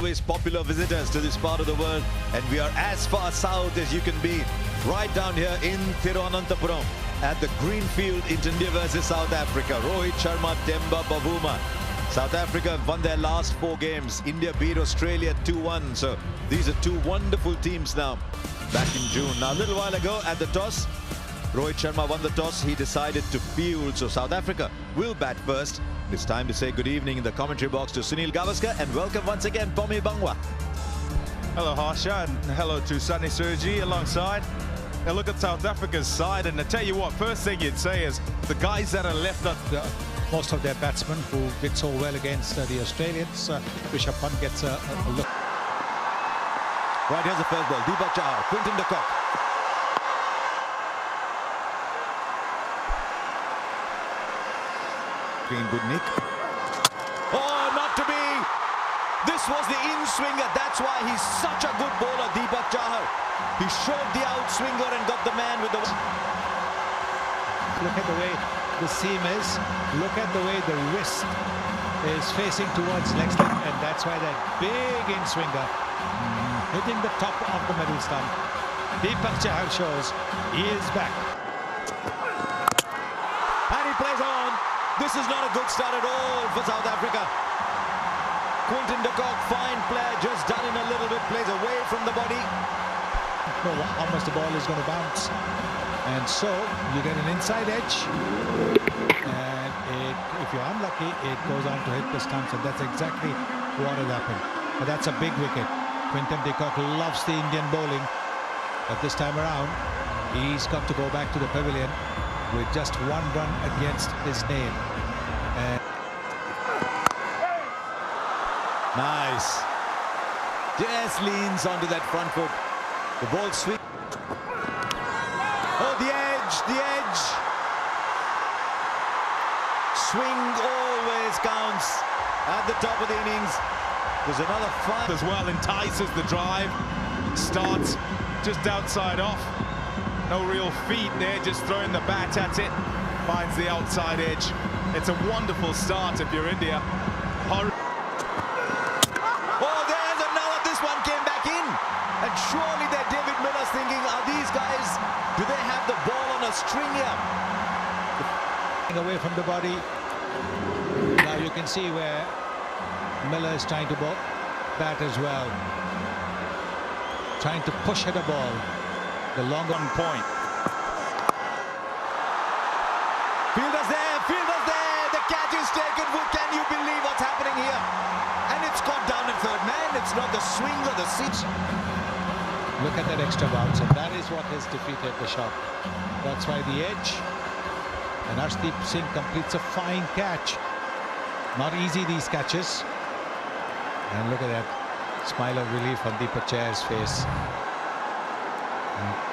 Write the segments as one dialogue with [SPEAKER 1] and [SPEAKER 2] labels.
[SPEAKER 1] always popular visitors to this part of the world, and we are as far south as you can be, right down here in Thiruvananthapuram at the Greenfield in India versus South Africa. Rohit Sharma, Temba Bavuma. South Africa have won their last 4 games. India beat Australia 2-1. So these are 2 wonderful teams now back in June. Now a little while ago at the toss, Rohit Sharma won the toss. He decided to field. So South Africa will bat first. It's time to say good evening in the commentary box to Sunil Gavaskar, and welcome once again Pomi Bangwa.
[SPEAKER 2] Hello Harsha, and hello to Sunny Surji alongside. Now look at South Africa's side, and I tell you what, first thing you'd say is the guys that are left up.
[SPEAKER 3] Most of their batsmen who did so well against the Australians. Rishabh Pant gets a look.
[SPEAKER 1] Right, here's the first ball. Deepak Chahar, Quinton de Kock. Good nick. Oh, not to be. This was the in-swinger. That's why he's such a good bowler, Deepak Chahar. He showed the out-swinger and got the man with the...
[SPEAKER 3] Look at the way the seam is. Look at the way the wrist is facing towards leg stump, and that's why that big in-swinger hitting the top of the middle stump. Deepak Chahar shows he is back.
[SPEAKER 1] And he plays on. This is not a good start at all for South Africa. Quinton de Kock, fine player, just done in a little bit, plays away from the body.
[SPEAKER 3] Know how much the ball is going to bounce. And so you get an inside edge. And if you're unlucky, it goes on to hit the stumps. And that's exactly what has happened. But that's a big wicket. Quinton de Kock loves the Indian bowling. But this time around, he's got to go back to the pavilion with just 1 run against his name.
[SPEAKER 1] Nice. Just leans onto that front foot. The ball swing. Oh, the edge, the edge. Swing always counts at the top of the innings. There's another 5
[SPEAKER 2] as well, entices the drive. Starts just outside off. No real feet there, just throwing the bat at it. Finds the outside edge. It's a wonderful start if you're India.
[SPEAKER 1] Oh, there's another. This one came back in. And surely that David Miller's thinking, are these guys, do they have the ball on a string here?
[SPEAKER 3] Away from the body. Now you can see where Miller is trying to bat as well. Trying to push at a ball. The longer
[SPEAKER 2] point.
[SPEAKER 1] Fielders there, fielders there. The catch is taken. Can you believe what's happening here? And it's caught down in third man. It's not the swing or the seat.
[SPEAKER 3] Look at that extra bounce, and that is what has defeated the shot. That's why the edge. And Arshdeep Singh completes a fine catch. Not easy, these catches. And look at that smile of relief on Deepak Chahar's face.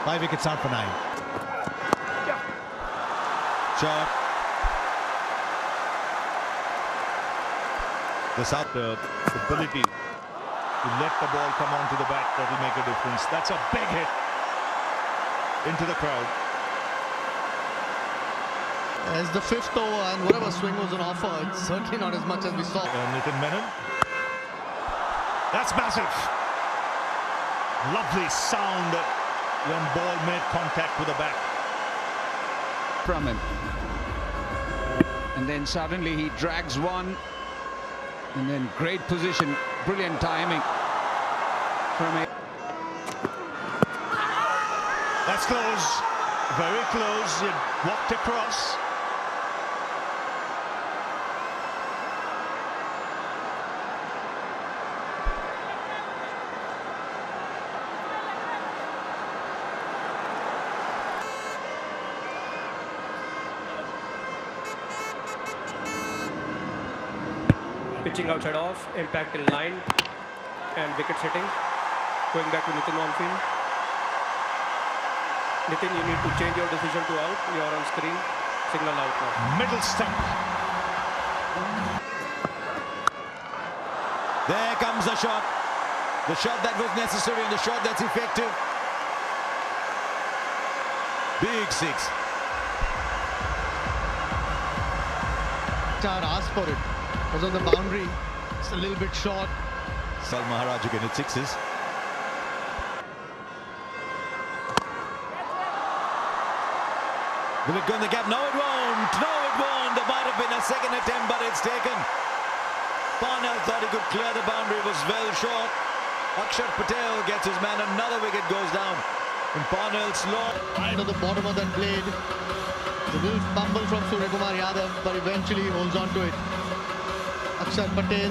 [SPEAKER 3] 5 wickets out for 9.
[SPEAKER 1] Shot.
[SPEAKER 4] The South ability to let the ball come onto the bat, that will make a difference. That's a big hit into the crowd.
[SPEAKER 5] As the 5th over, and whatever swing was on offer, it's certainly not as much as we saw.
[SPEAKER 4] Nitin Menon. That's massive. Lovely sound when ball made contact with the bat.
[SPEAKER 6] From him. And then suddenly he drags one. And then great position, brilliant timing from it.
[SPEAKER 4] That's close, very close. He walked across.
[SPEAKER 7] Pitching outside off, impact in line, and wicket setting. Going back to Nitin on field. Nitin, you need to change your decision to out. You are on screen. Signal out now.
[SPEAKER 4] Middle stump.
[SPEAKER 1] There comes the shot. The shot that was necessary and the shot that's effective. Big 6.
[SPEAKER 5] Chahar asked for it. Was on the boundary. Just a little bit short.
[SPEAKER 1] Sal Maharaj who can hit sixes. Will it go in the gap? No, it won't. No, it won't. There might have been a second attempt, but it's taken. Parnell thought he could clear the boundary. It was well short. Akshar Patel gets his man. Another wicket goes down. And Parnell's low.
[SPEAKER 5] Right at the bottom of that blade. The little fumble from Suryakumar Yadav, but eventually holds on to it. Akshar Patel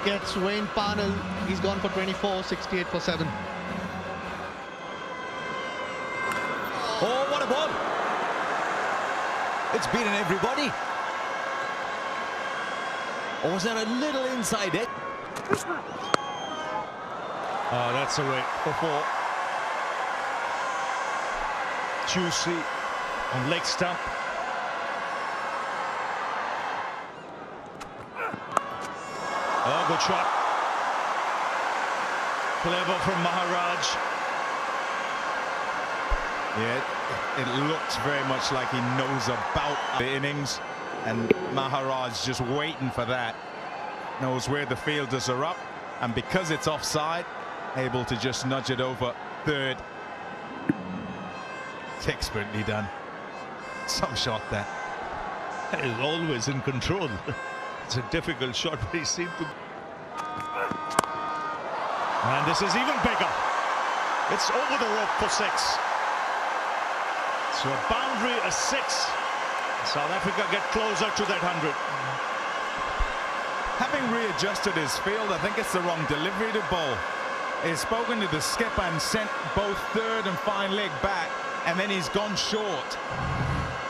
[SPEAKER 5] gets Wayne Parnell. He's gone for 24, 68 for 7.
[SPEAKER 1] Oh, what a ball! It's beaten everybody. Or was there a little inside it?
[SPEAKER 4] Oh, that's away for 4. Juicy on leg stump. Oh, good shot. Clever from Maharaj.
[SPEAKER 2] Yeah, it looks very much like he knows about the innings, and Maharaj just waiting for that. Knows where the fielders are up, and because it's offside, able to just nudge it over third. It's expertly done. Some shot that.
[SPEAKER 4] Is always in control. It's a difficult shot, but he seemed to. And this is even bigger. It's over the rope for 6. So a boundary, a 6. South Africa get closer to that 100.
[SPEAKER 2] Having readjusted his field, I think it's the wrong delivery to bowl. He's spoken to the skipper and sent both third and fine leg back, and then he's gone short.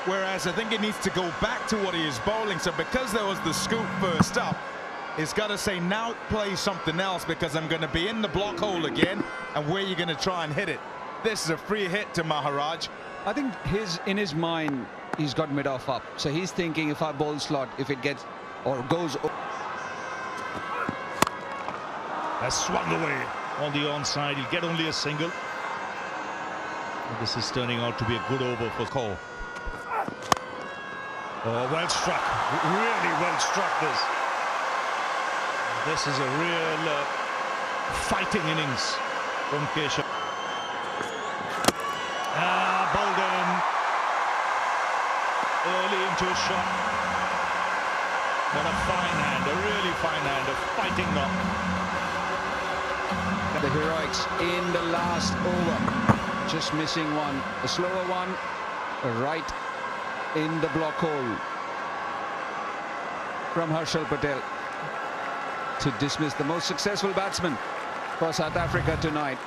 [SPEAKER 2] Whereas I think he needs to go back to what he is bowling. So because there was the scoop first up, he's got to say, now play something else, because I'm going to be in the block hole again, and where you're going to try and hit it. This is a free hit to Maharaj.
[SPEAKER 6] I think in his mind, he's got mid-off up. So he's thinking, if I bowl slot, if it gets or goes.
[SPEAKER 4] That's swung away on the onside. He'll get only a single. And this is turning out to be a good over for Cole. Oh, well struck. Really well struck this. This is a real fighting innings from Keshav. Bolden early into a shot. But a fine hand, a really fine hand, a fighting knock.
[SPEAKER 6] The heroics in the last over, just missing one, a slower one, right in the block hole from Harshal Patel to dismiss the most successful batsman for South Africa tonight.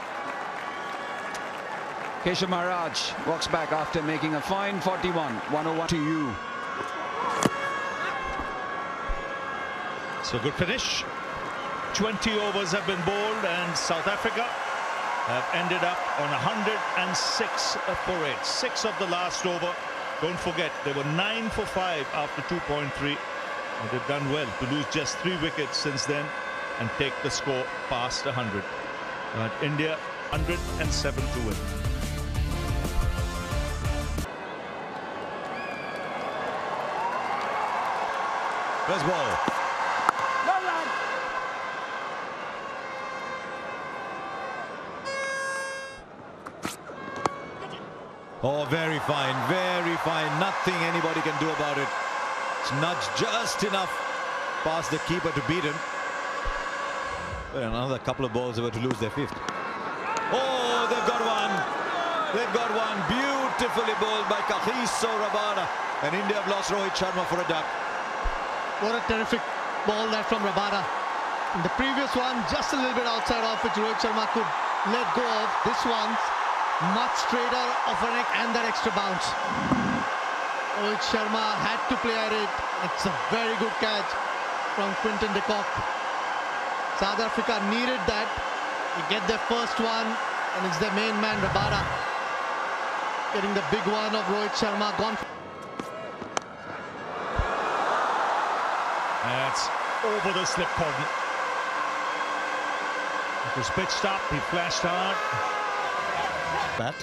[SPEAKER 6] Keshav Maharaj walks back after making a fine 41, 101 to you.
[SPEAKER 4] So good finish. 20 overs have been bowled, and South Africa have ended up on 106 for 8. 6 of the last over. Don't forget, they were 9 for 5 after 2.3. And they've done well to lose just 3 wickets since then and take the score past 100. But India 107 to win.
[SPEAKER 1] First ball. Oh, very fine, very fine. Nothing anybody can do about it. It's nudged just enough past the keeper to beat him. But another couple of balls they were to lose their 5th. Oh, they've got one. They've got one. Beautifully bowled by Kagiso Rabada. And India have lost Rohit Sharma for a duck.
[SPEAKER 5] What a terrific ball that from Rabada. In the previous one, just a little bit outside off, which Rohit Sharma could let go of. This one's much straighter of an and that extra bounce. Rohit Sharma had to play at it. It's a very good catch from Quinton de Kock. South Africa needed that. They get their first one, and it's their main man Rabada getting the big one of Rohit Sharma gone.
[SPEAKER 4] That's over the slip cordon. It was pitched up, he flashed hard.
[SPEAKER 1] Bat.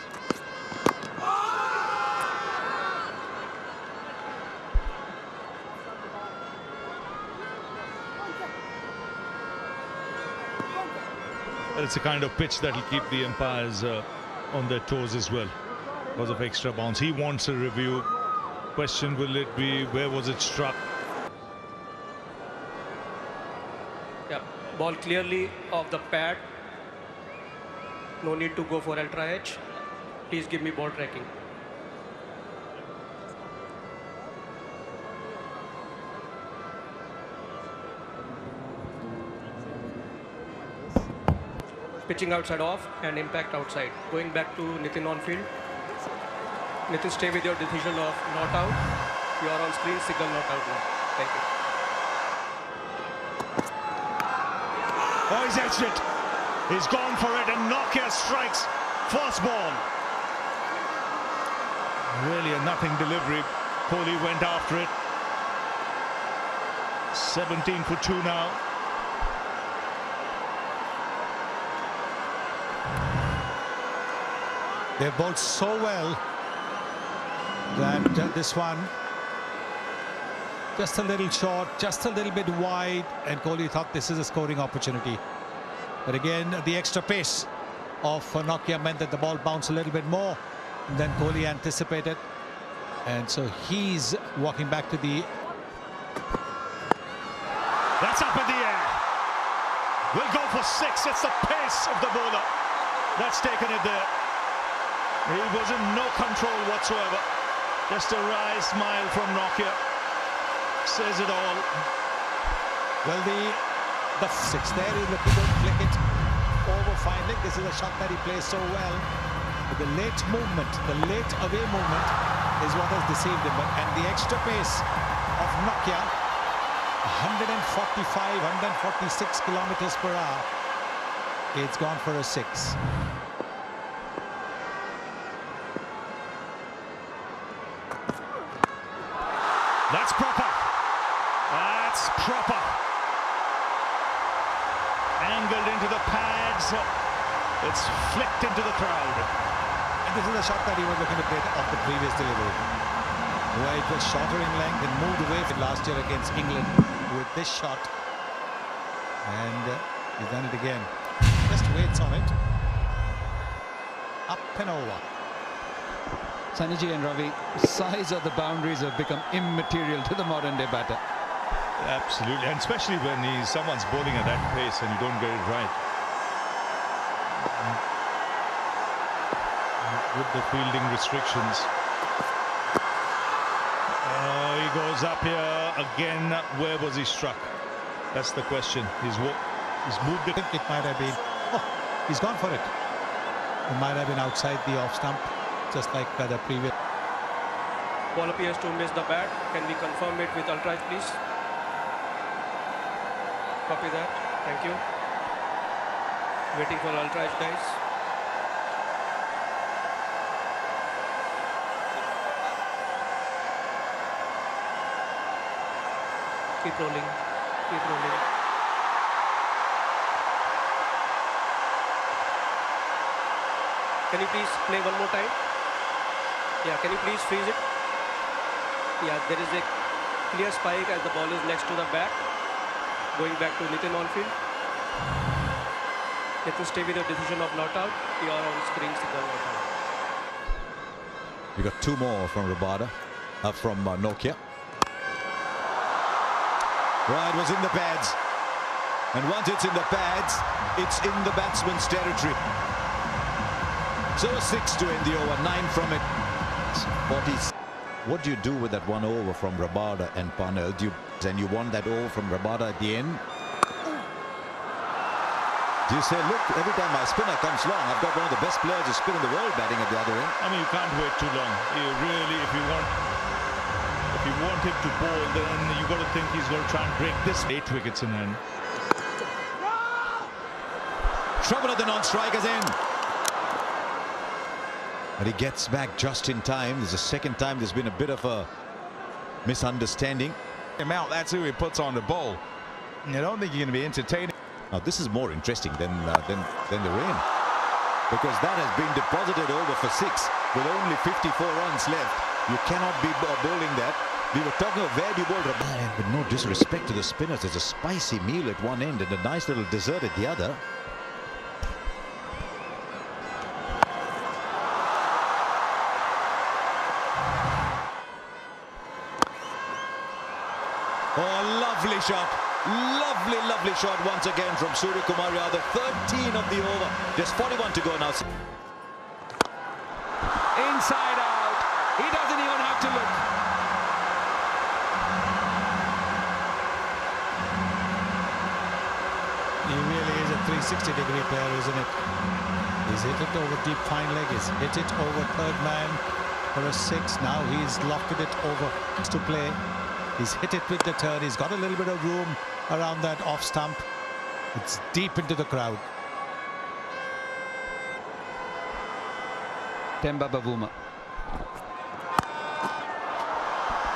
[SPEAKER 4] It's a kind of pitch that will keep the umpires on their toes as well because of extra bounce. He wants a review. Question will it be, where was it struck?
[SPEAKER 7] Yeah, ball clearly off the pad. No need to go for ultra edge. Please give me ball tracking. Pitching outside off and impact outside. Going back to Nitin on field. Nitin, stay with your decision of not out. You are on screen, signal not out now. Thank you.
[SPEAKER 4] Oh, he's edged it. He's gone for it and Nokia strikes. First ball. Really a nothing delivery. Kohli went after it. 17 for 2 now.
[SPEAKER 3] They've bowled so well that this one just a little short, just a little bit wide, and Kohli thought this is a scoring opportunity. But again, the extra pace of Nokia meant that the ball bounced a little bit more than Kohli anticipated. And so he's walking back to the...
[SPEAKER 4] That's up in the air. We'll go for 6. It's the pace of the bowler that's taken it there. He was in no control whatsoever. Just a wry smile from Nokia. Says it all.
[SPEAKER 3] Well, the 6 there, he's looking to flick it over finally. This is a shot that he plays so well. But the late movement, the late away movement is what has deceived him. And the extra pace of Nokia, 145, 146 kilometers per hour. It's gone for a 6.
[SPEAKER 4] That's proper. That's proper. Angled into the pads. It's flicked into the crowd.
[SPEAKER 3] And this is a shot that he was looking to play off the previous delivery, where it was shorter in length and moved away from last year against England with this shot. And he's done it again. Just waits on it. Up and over.
[SPEAKER 6] Saniji and Ravi, size of the boundaries have become immaterial to the modern day batter.
[SPEAKER 4] Absolutely, and especially when someone's bowling at that pace and you don't get it right. With the fielding restrictions. He goes up here again. Where was he struck? That's the question. He's moved it.
[SPEAKER 3] I think it might have been... Oh, he's gone for it. It might have been outside the off stump, just like the previous.
[SPEAKER 7] Ball appears to miss the bat. Can we confirm it with ultra edge, please? Copy that. Thank you. Waiting for ultra edge, guys. Keep rolling. Keep rolling. Can you please play one more time? Yeah, can you please freeze it? Yeah, there is a clear spike as the ball is next to the bat. Going back to Nitin on field. Nitin, stay with your decision of not out. You are on screen, signal not out.
[SPEAKER 1] We got 2 more from Rabada, from Nokia. Right, was in the pads. And once it's in the pads, it's in the batsman's territory. So a 6 to end the over, 9 from it. 40. What do you do with that 1 over from Rabada and Parnell? And you want that over from Rabada at the end? Do you say, look, every time my spinner comes long, I've got one of the best players to spin in the world batting at the other end?
[SPEAKER 4] I mean, you can't wait too long. You really, if you want him to bowl, then you got to think he's going to try and break this. 8 wickets in hand.
[SPEAKER 1] Trouble at the non-strikers end. But he gets back just in time. There's a second time there's been a bit of a misunderstanding.
[SPEAKER 2] That's who he puts on the bowl. I don't think you're going to be entertaining.
[SPEAKER 1] Now this is more interesting than the rain, because that has been deposited over for 6 with only 54 runs left. You cannot be bowling that. We were talking of where do you bowl Rabada, with no disrespect to the spinners. There's a spicy meal at one end and a nice little dessert at the other. Oh, lovely shot. Lovely shot once again from Surya Kumar Yadav. 13 of the over. Just 41 to go now.
[SPEAKER 6] Inside out. He doesn't even have to look.
[SPEAKER 3] He really is a 360-degree player, isn't it? He's hit it over deep fine leg. He's hit it over third man for a 6. Now he's lofted it over to play. He's hit it with the turn. He's got a little bit of room around that off stump. It's deep into the crowd.
[SPEAKER 6] Temba Bavuma.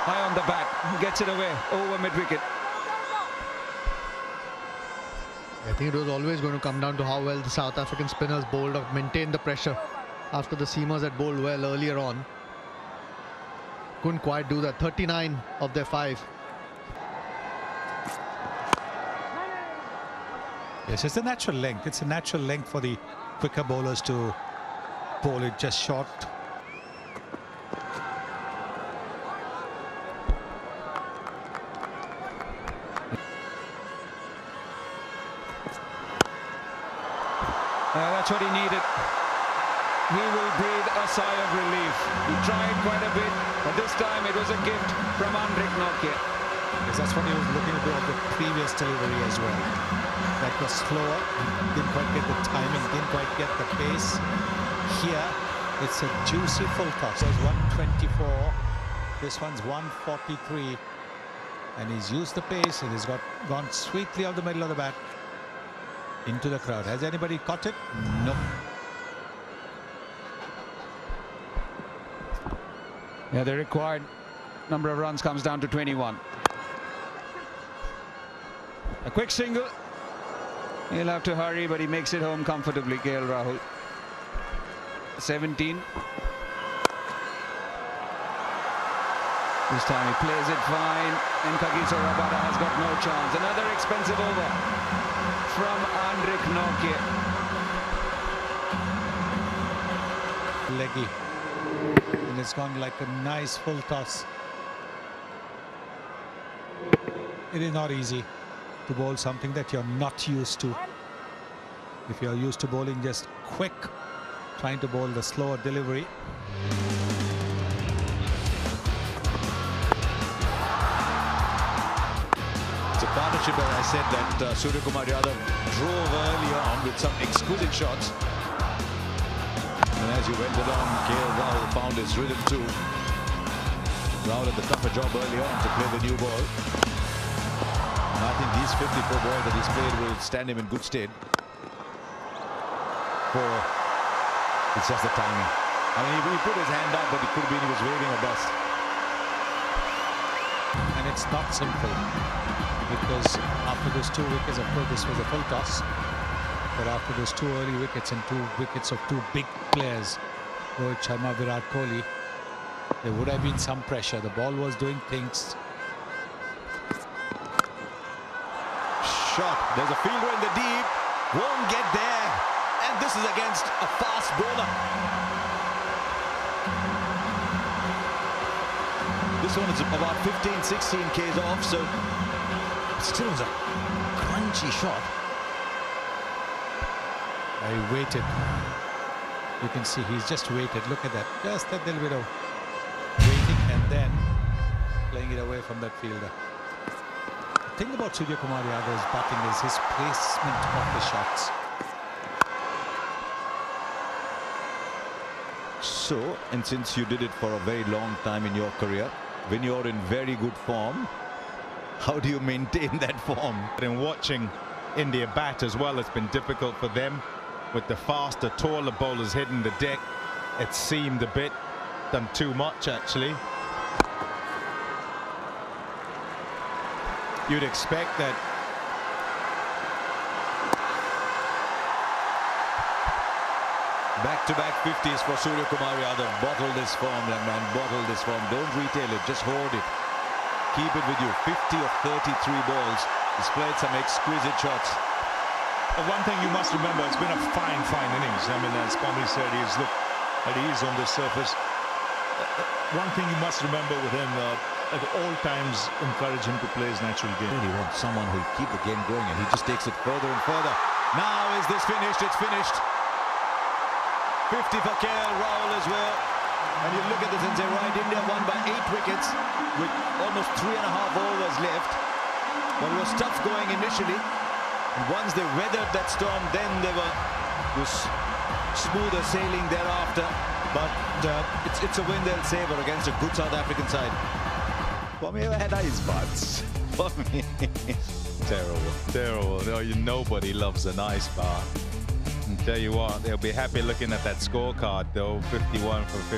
[SPEAKER 6] High on the bat. Gets it away. Over mid-wicket.
[SPEAKER 5] I think it was always going to come down to how well the South African spinners bowled or maintained the pressure after the seamers had bowled well earlier on. Couldn't quite do that. 39 of their 5.
[SPEAKER 3] Yes, it's a natural length. It's a natural length for the quicker bowlers to bowl it just short.
[SPEAKER 6] That's what he needed. He will breathe a sigh of relief. He tried quite a bit, but this time it was a gift from Andrik Nokia.
[SPEAKER 3] Yes, that's what he was looking to do of the previous delivery as well. That was slower, didn't quite get the timing, didn't quite get the pace. Here, it's a juicy full toss. There's 124, this one's 143. And he's used the pace and he's gone sweetly out the middle of the bat into the crowd. Has anybody caught it? No.
[SPEAKER 6] Yeah, the required number of runs comes down to 21. A quick single. He'll have to hurry, but he makes it home comfortably, KL Rahul. 17. This time he plays it fine, and Kagiso Rabada has got no chance. Another expensive over from Andrik Nokia.
[SPEAKER 3] Leggy. And it's gone like a nice full toss. It is not easy to bowl something that you're not used to. If you're used to bowling just quick, trying to bowl the slower delivery.
[SPEAKER 1] It's a partnership, as I said, that Surya Kumar Yadav drove early on with some exquisite shots. And as you went along, KL Rahul found his rhythm too. Rahul had the tougher job early on to play the new ball. And I think these 54 balls that he's played will stand him in good stead. It's just the timing. I mean, he put his hand up, but it could have been he was waving a bust.
[SPEAKER 3] And it's not simple, because after those 2 wickets, of course this was a full toss, but after those 2 early wickets and 2 wickets of 2 big players, Rohit Sharma, Virat Kohli, there would have been some pressure. The ball was doing things.
[SPEAKER 1] Shot. There's a fielder in the deep. Won't get there. And this is against a fast bowler. This one is about 15-16 k's off, so still was a crunchy shot.
[SPEAKER 3] I waited. You can see he's just waited. Look at that. Just that little bit of waiting and then playing it away from that fielder. The thing about Surya Kumar Yadav's batting is his placement of the shots.
[SPEAKER 1] So, and since you did it for a very long time in your career, when you're in very good form, how do you maintain that form?
[SPEAKER 2] And watching India bat as well, it's been difficult for them with the faster, taller bowlers hitting the deck. It seemed a bit done too much, actually. You'd expect that.
[SPEAKER 1] Back-to-back 50s for Surya Kumar Yadav. Bottle this form, young man. Bottle this form. Don't retail it. Just hoard it. Keep it with you. 50 of 33 balls. He's played some exquisite shots.
[SPEAKER 4] One thing you must remember, it's been a fine innings. I mean, as Kwame said, he's looked at ease on the surface. One thing you must remember with him, at all times encourage him to play his natural game.
[SPEAKER 1] Really wants someone who'll keep the game going, and he just takes it further and further. Now is this finished? It's finished. 50 for KL Rahul as well. And you look at this and say, right, India won by 8 wickets with almost 3.5 overs left. But it was tough going initially. And once they weathered that storm, then they were smoother sailing thereafter. But it's a win they'll savor against a good South African side. For me, I had ice baths. For me,
[SPEAKER 2] Terrible. No, nobody loves an ice bath. And tell you what, they'll be happy looking at that scorecard though. 51 for 50.